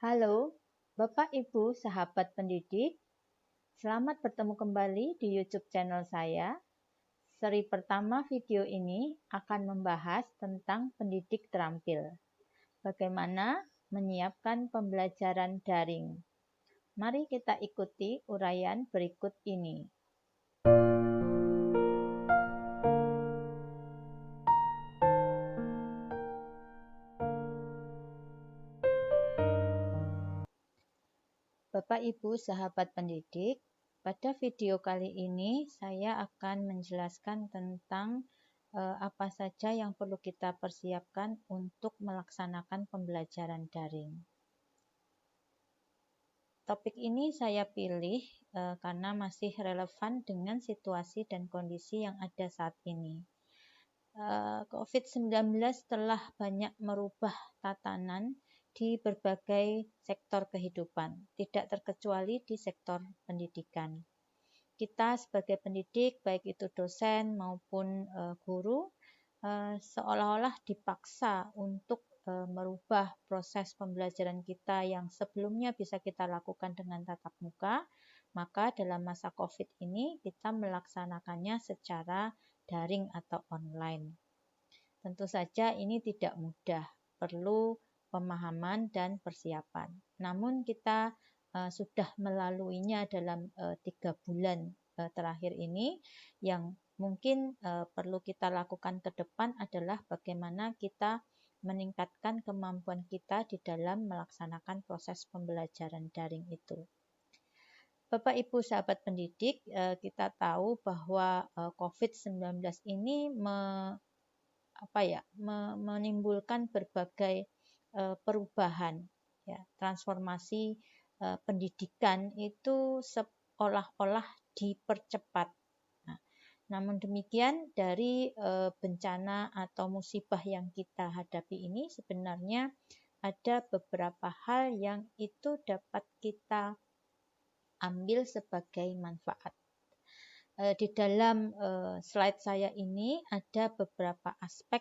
Halo, Bapak Ibu sahabat pendidik. Selamat bertemu kembali di YouTube channel saya. Seri pertama video ini akan membahas tentang pendidik terampil. Bagaimana menyiapkan pembelajaran daring. Mari kita ikuti uraian berikut ini. Bapak Ibu sahabat pendidik, pada video kali ini saya akan menjelaskan tentang apa saja yang perlu kita persiapkan untuk melaksanakan pembelajaran daring. Topik ini saya pilih karena masih relevan dengan situasi dan kondisi yang ada saat ini. COVID-19 telah banyak merubah tatanan di berbagai sektor kehidupan, tidak terkecuali di sektor pendidikan. Kita sebagai pendidik, baik itu dosen maupun guru, seolah-olah dipaksa untuk merubah proses pembelajaran kita yang sebelumnya bisa kita lakukan dengan tatap muka, maka dalam masa COVID ini kita melaksanakannya secara daring atau online. Tentu saja ini tidak mudah, perlu pemahaman dan persiapan. Namun kita sudah melaluinya dalam 3 bulan terakhir ini. Yang mungkin perlu kita lakukan ke depan adalah bagaimana kita meningkatkan kemampuan kita di dalam melaksanakan proses pembelajaran daring itu. Bapak Ibu sahabat pendidik, kita tahu bahwa COVID-19 ini menimbulkan berbagai perubahan, ya, transformasi pendidikan itu seolah-olah dipercepat. Namun demikian, dari bencana atau musibah yang kita hadapi ini sebenarnya ada beberapa hal yang itu dapat kita ambil sebagai manfaat. Di dalam slide saya ini ada beberapa aspek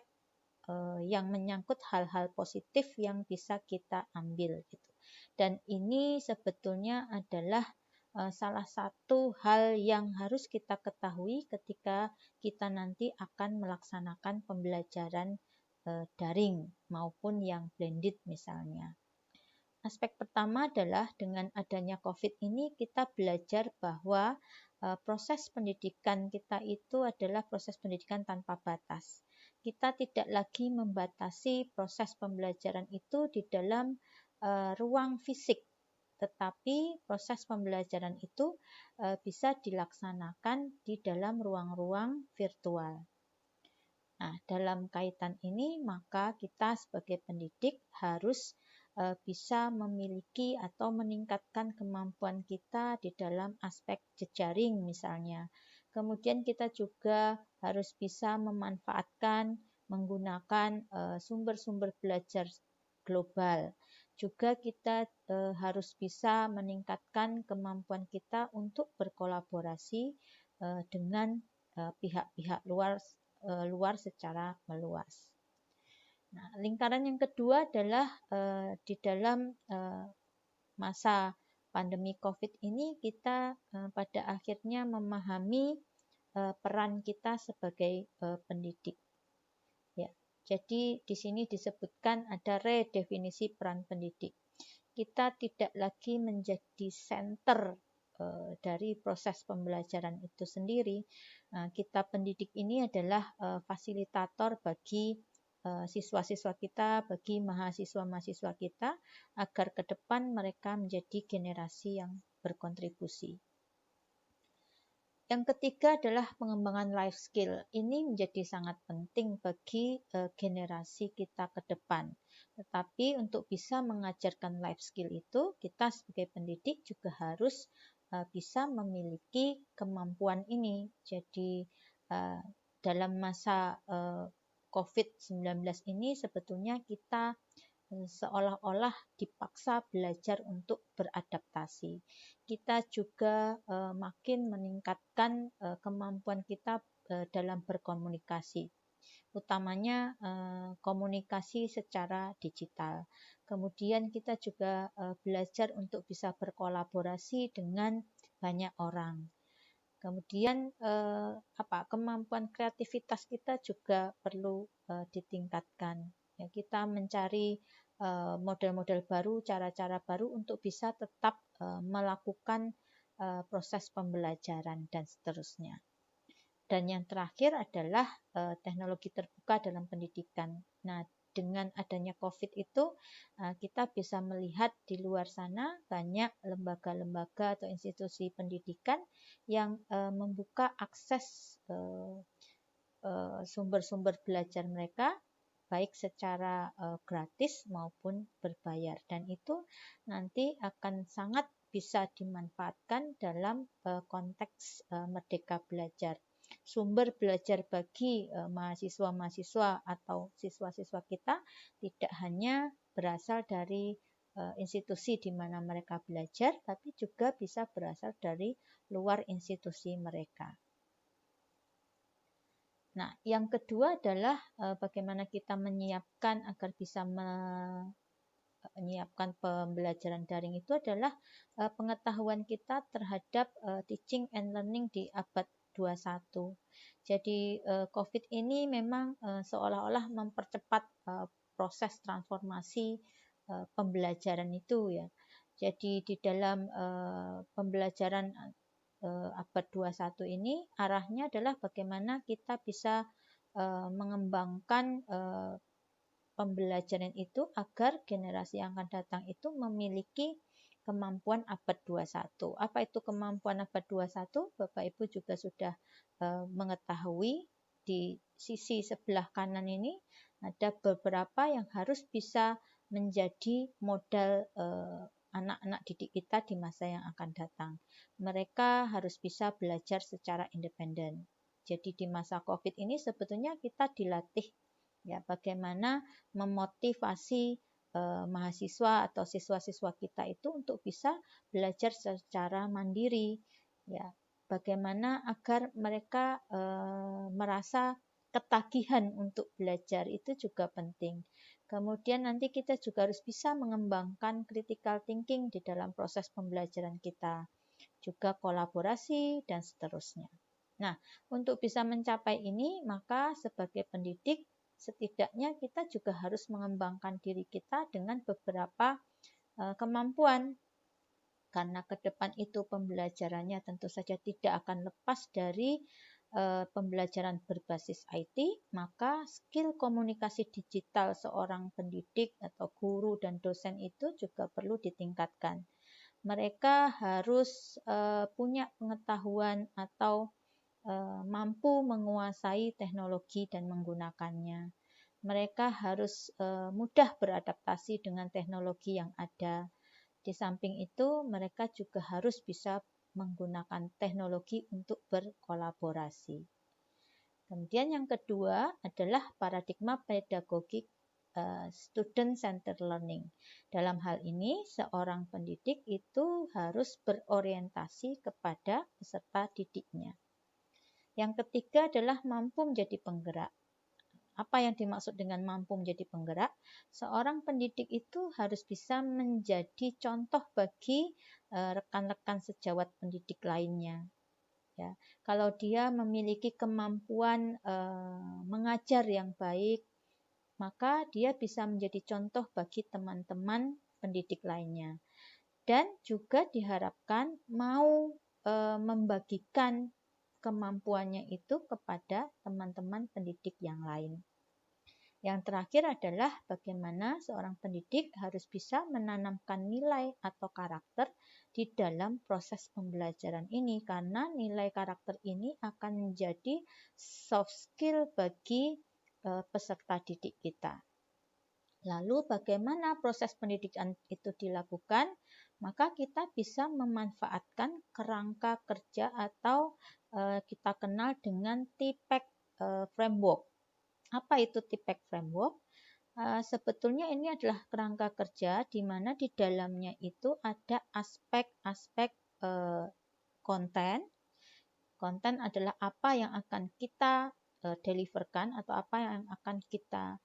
yang menyangkut hal-hal positif yang bisa kita ambil gitu. Dan ini sebetulnya adalah salah satu hal yang harus kita ketahui ketika kita nanti akan melaksanakan pembelajaran daring maupun yang blended misalnya. Aspek pertama adalah dengan adanya COVID ini kita belajar bahwa proses pendidikan kita itu adalah proses pendidikan tanpa batas. Kita tidak lagi membatasi proses pembelajaran itu di dalam ruang fisik, tetapi proses pembelajaran itu bisa dilaksanakan di dalam ruang-ruang virtual. Nah, dalam kaitan ini maka kita sebagai pendidik harus bisa memiliki atau meningkatkan kemampuan kita di dalam aspek jejaring misalnya. Kemudian kita juga harus bisa memanfaatkan, menggunakan sumber-sumber belajar global. Juga kita harus bisa meningkatkan kemampuan kita untuk berkolaborasi dengan pihak-pihak luar secara meluas. Nah, lingkaran yang kedua adalah di dalam masa pandemi COVID ini kita pada akhirnya memahami peran kita sebagai pendidik. Ya, jadi di sini disebutkan ada redefinisi peran pendidik. Kita tidak lagi menjadi center dari proses pembelajaran itu sendiri. Kita pendidik ini adalah fasilitator bagi siswa-siswa kita, bagi mahasiswa-mahasiswa kita, agar ke depan mereka menjadi generasi yang berkontribusi. Yang ketiga adalah pengembangan life skill. Ini menjadi sangat penting bagi generasi kita ke depan. Tetapi untuk bisa mengajarkan life skill itu, kita sebagai pendidik juga harus bisa memiliki kemampuan ini. Jadi dalam masa COVID-19 ini sebetulnya kita seolah-olah dipaksa belajar untuk beradaptasi. Kita juga makin meningkatkan kemampuan kita dalam berkomunikasi, utamanya komunikasi secara digital. Kemudian kita juga belajar untuk bisa berkolaborasi dengan banyak orang. Kemudian kemampuan kreativitas kita juga perlu ditingkatkan. Ya, kita mencari model-model baru, cara-cara baru untuk bisa tetap melakukan proses pembelajaran dan seterusnya. Dan yang terakhir adalah teknologi terbuka dalam pendidikan. Nah, dengan adanya COVID itu, kita bisa melihat di luar sana banyak lembaga-lembaga atau institusi pendidikan yang membuka akses sumber-sumber belajar mereka, baik secara gratis maupun berbayar. Dan itu nanti akan sangat bisa dimanfaatkan dalam konteks Merdeka Belajar. Sumber belajar bagi mahasiswa-mahasiswa atau siswa-siswa kita tidak hanya berasal dari institusi di mana mereka belajar, tapi juga bisa berasal dari luar institusi mereka. Nah, yang kedua adalah bagaimana kita menyiapkan agar bisa menyiapkan pembelajaran daring itu adalah pengetahuan kita terhadap teaching and learning di abad 21. Jadi COVID ini memang seolah-olah mempercepat proses transformasi pembelajaran itu ya. Jadi di dalam pembelajaran abad 21 ini arahnya adalah bagaimana kita bisa mengembangkan pembelajaran itu agar generasi yang akan datang itu memiliki kemampuan abad 21. Apa itu kemampuan abad 21? Bapak Ibu juga sudah mengetahui di sisi sebelah kanan ini ada beberapa yang harus bisa menjadi modal anak-anak didik kita di masa yang akan datang. Mereka harus bisa belajar secara independen. Jadi di masa COVID ini sebetulnya kita dilatih ya bagaimana memotivasi mahasiswa atau siswa-siswa kita itu untuk bisa belajar secara mandiri ya. Bagaimana agar mereka merasa ketagihan untuk belajar itu juga penting. Kemudian nanti kita juga harus bisa mengembangkan critical thinking di dalam proses pembelajaran kita, juga kolaborasi dan seterusnya. Nah, untuk bisa mencapai ini, maka sebagai pendidik, setidaknya kita juga harus mengembangkan diri kita dengan beberapa kemampuan. Karena ke depan itu pembelajarannya tentu saja tidak akan lepas dari pembelajaran berbasis IT, maka skill komunikasi digital seorang pendidik atau guru dan dosen itu juga perlu ditingkatkan. Mereka harus punya pengetahuan atau mampu menguasai teknologi dan menggunakannya. Mereka harus mudah beradaptasi dengan teknologi yang ada. Di samping itu, mereka juga harus bisa menggunakan teknologi untuk berkolaborasi. Kemudian yang kedua adalah paradigma pedagogik student-centered learning. Dalam hal ini, seorang pendidik itu harus berorientasi kepada peserta didiknya. Yang ketiga adalah mampu menjadi penggerak. Apa yang dimaksud dengan mampu menjadi penggerak? Seorang pendidik itu harus bisa menjadi contoh bagi rekan-rekan sejawat pendidik lainnya. Ya, kalau dia memiliki kemampuan mengajar yang baik, maka dia bisa menjadi contoh bagi teman-teman pendidik lainnya. Dan juga diharapkan mau membagikan kemampuannya itu kepada teman-teman pendidik yang lain. Yang terakhir adalah bagaimana seorang pendidik harus bisa menanamkan nilai atau karakter di dalam proses pembelajaran ini, karena nilai karakter ini akan menjadi soft skill bagi peserta didik kita. Lalu bagaimana proses pendidikan itu dilakukan? Maka kita bisa memanfaatkan kerangka kerja atau kita kenal dengan TPEC framework. Apa itu TPEC framework? Sebetulnya ini adalah kerangka kerja di mana di dalamnya itu ada aspek-aspek konten. Konten adalah apa yang akan kita deliverkan atau apa yang akan kita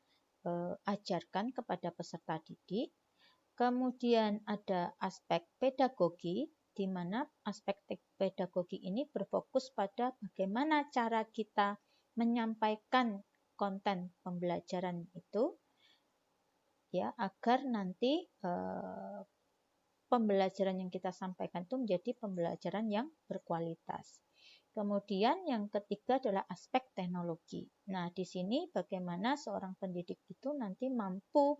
ajarkan kepada peserta didik. Kemudian ada aspek pedagogi, di mana aspek pedagogi ini berfokus pada bagaimana cara kita menyampaikan konten pembelajaran itu, ya, agar nanti pembelajaran yang kita sampaikan itu menjadi pembelajaran yang berkualitas. Kemudian yang ketiga adalah aspek teknologi. Nah, di sini bagaimana seorang pendidik itu nanti mampu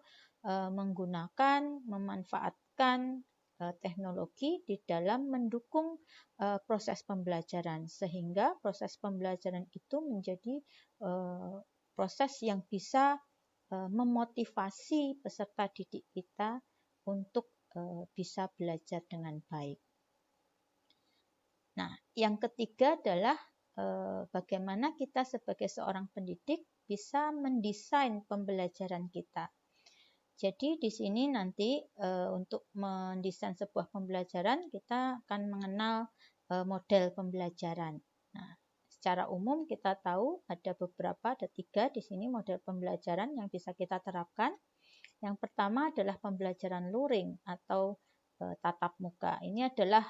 menggunakan, memanfaatkan teknologi di dalam mendukung proses pembelajaran, sehingga proses pembelajaran itu menjadi proses yang bisa memotivasi peserta didik kita untuk bisa belajar dengan baik. Nah, yang ketiga adalah bagaimana kita sebagai seorang pendidik bisa mendesain pembelajaran kita. Jadi di sini nanti untuk mendesain sebuah pembelajaran kita akan mengenal model pembelajaran. Nah, secara umum kita tahu ada beberapa, ada 3 di sini model pembelajaran yang bisa kita terapkan. Yang pertama adalah pembelajaran luring atau tatap muka. Ini adalah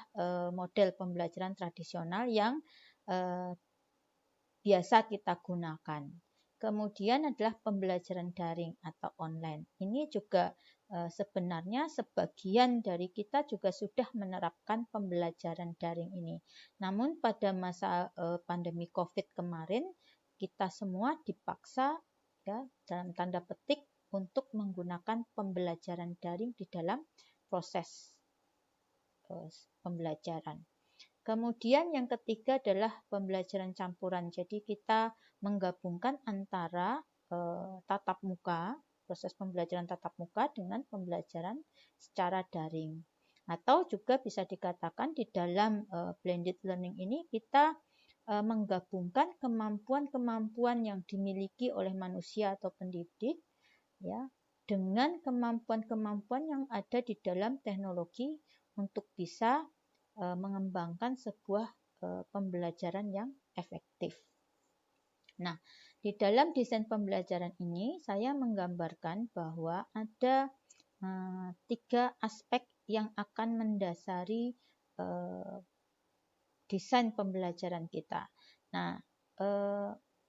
model pembelajaran tradisional yang biasa kita gunakan. Kemudian adalah pembelajaran daring atau online. Ini juga sebenarnya sebagian dari kita juga sudah menerapkan pembelajaran daring ini. Namun pada masa pandemi COVID kemarin, kita semua dipaksa, ya, dalam tanda petik, untuk menggunakan pembelajaran daring di dalam proses pembelajaran. Kemudian yang ketiga adalah pembelajaran campuran. Jadi kita menggabungkan antara tatap muka, proses pembelajaran tatap muka dengan pembelajaran secara daring. Atau juga bisa dikatakan di dalam blended learning ini kita menggabungkan kemampuan-kemampuan yang dimiliki oleh manusia atau pendidik, ya, dengan kemampuan-kemampuan yang ada di dalam teknologi untuk bisa mengembangkan sebuah pembelajaran yang efektif. Nah, di dalam desain pembelajaran ini saya menggambarkan bahwa ada 3 aspek yang akan mendasari desain pembelajaran kita. Nah,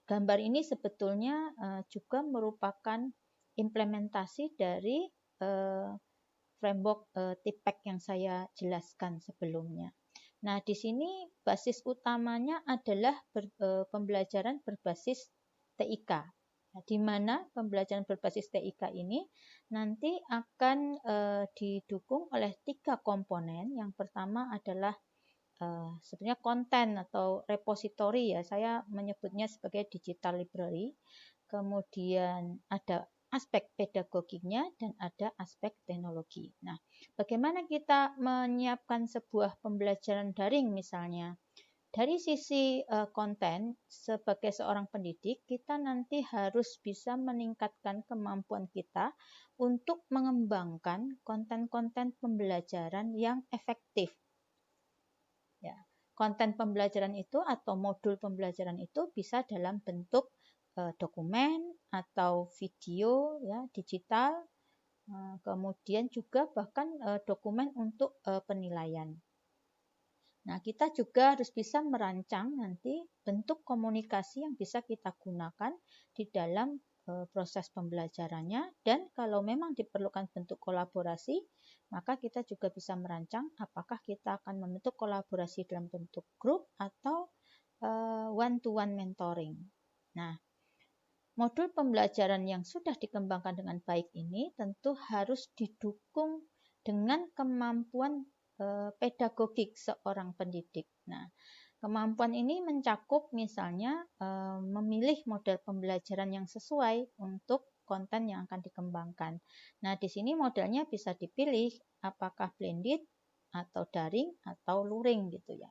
gambar ini sebetulnya juga merupakan implementasi dari framework TIPEC yang saya jelaskan sebelumnya. Nah, di sini basis utamanya adalah pembelajaran berbasis TIK. Nah, di mana pembelajaran berbasis TIK ini nanti akan didukung oleh 3 komponen. Yang pertama adalah sebenarnya konten atau repository, ya, saya menyebutnya sebagai digital library. Kemudian ada aspek pedagoginya dan ada aspek teknologi. Nah, bagaimana kita menyiapkan sebuah pembelajaran daring misalnya? Dari sisi konten, sebagai seorang pendidik, kita nanti harus bisa meningkatkan kemampuan kita untuk mengembangkan konten-konten pembelajaran yang efektif. Ya, konten pembelajaran itu atau modul pembelajaran itu bisa dalam bentuk dokumen atau video, ya, digital, kemudian juga bahkan dokumen untuk penilaian. Nah, kita juga harus bisa merancang nanti bentuk komunikasi yang bisa kita gunakan di dalam proses pembelajarannya, dan kalau memang diperlukan bentuk kolaborasi, maka kita juga bisa merancang apakah kita akan membentuk kolaborasi dalam bentuk grup atau one-to-one mentoring. Nah, modul pembelajaran yang sudah dikembangkan dengan baik ini tentu harus didukung dengan kemampuan pedagogik seorang pendidik. Nah, kemampuan ini mencakup misalnya memilih model pembelajaran yang sesuai untuk konten yang akan dikembangkan. Nah, di sini modelnya bisa dipilih apakah blended atau daring atau luring gitu, ya.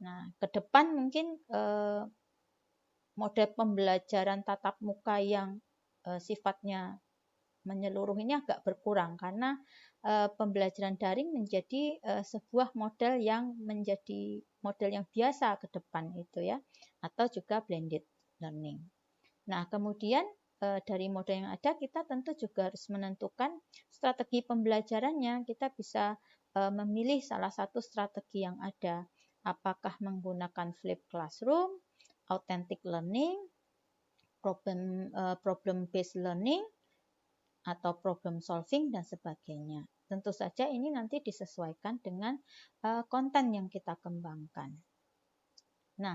Nah, ke depan mungkin model pembelajaran tatap muka yang sifatnya menyeluruh ini agak berkurang karena pembelajaran daring menjadi sebuah model yang menjadi model yang biasa ke depan itu, ya, atau juga blended learning. Nah, kemudian dari model yang ada, kita tentu juga harus menentukan strategi pembelajarannya. Kita bisa memilih salah satu strategi yang ada. Apakah menggunakan flipped classroom, authentic learning, problem based learning, atau problem solving dan sebagainya. Tentu saja ini nanti disesuaikan dengan konten yang kita kembangkan. Nah,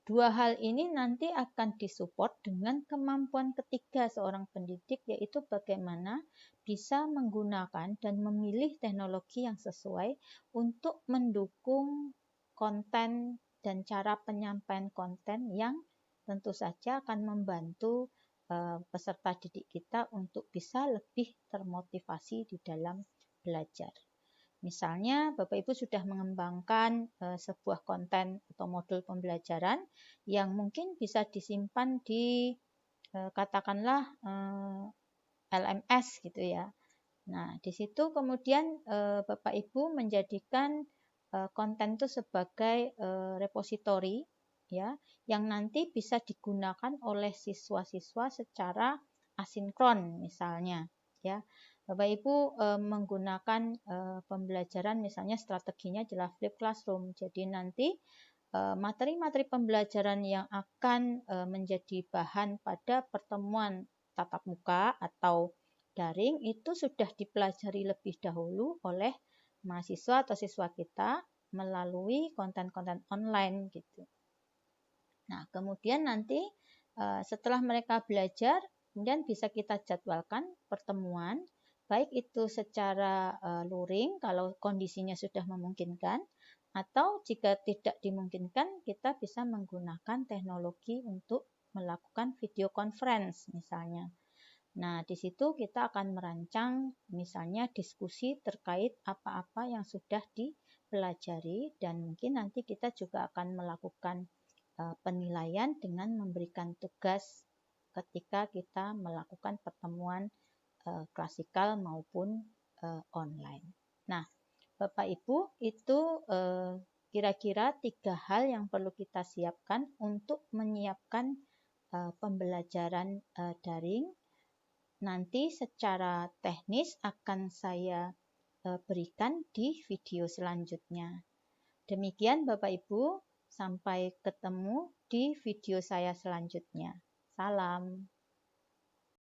dua hal ini nanti akan disupport dengan kemampuan ketiga seorang pendidik, yaitu bagaimana bisa menggunakan dan memilih teknologi yang sesuai untuk mendukung konten dan cara penyampaian konten yang tentu saja akan membantu peserta didik kita untuk bisa lebih termotivasi di dalam belajar. Misalnya, Bapak Ibu sudah mengembangkan sebuah konten atau modul pembelajaran yang mungkin bisa disimpan di katakanlah LMS gitu ya. Nah, di situ kemudian Bapak Ibu menjadikan konten itu sebagai repositori ya, yang nanti bisa digunakan oleh siswa-siswa secara asinkron misalnya ya. Bapak Ibu menggunakan pembelajaran misalnya strateginya adalah flipped classroom. Jadi nanti materi-materi pembelajaran yang akan menjadi bahan pada pertemuan tatap muka atau daring itu sudah dipelajari lebih dahulu oleh mahasiswa atau siswa kita melalui konten-konten online gitu. Nah, kemudian nanti setelah mereka belajar, kemudian bisa kita jadwalkan pertemuan, baik itu secara luring kalau kondisinya sudah memungkinkan, atau jika tidak dimungkinkan, kita bisa menggunakan teknologi untuk melakukan video conference misalnya. Nah, di situ kita akan merancang misalnya diskusi terkait apa-apa yang sudah dipelajari dan mungkin nanti kita juga akan melakukan penilaian dengan memberikan tugas ketika kita melakukan pertemuan klasikal maupun online. Nah, Bapak Ibu, itu kira-kira 3 hal yang perlu kita siapkan untuk menyiapkan pembelajaran daring. Nanti secara teknis akan saya berikan di video selanjutnya. Demikian Bapak Ibu, sampai ketemu di video saya selanjutnya. Salam.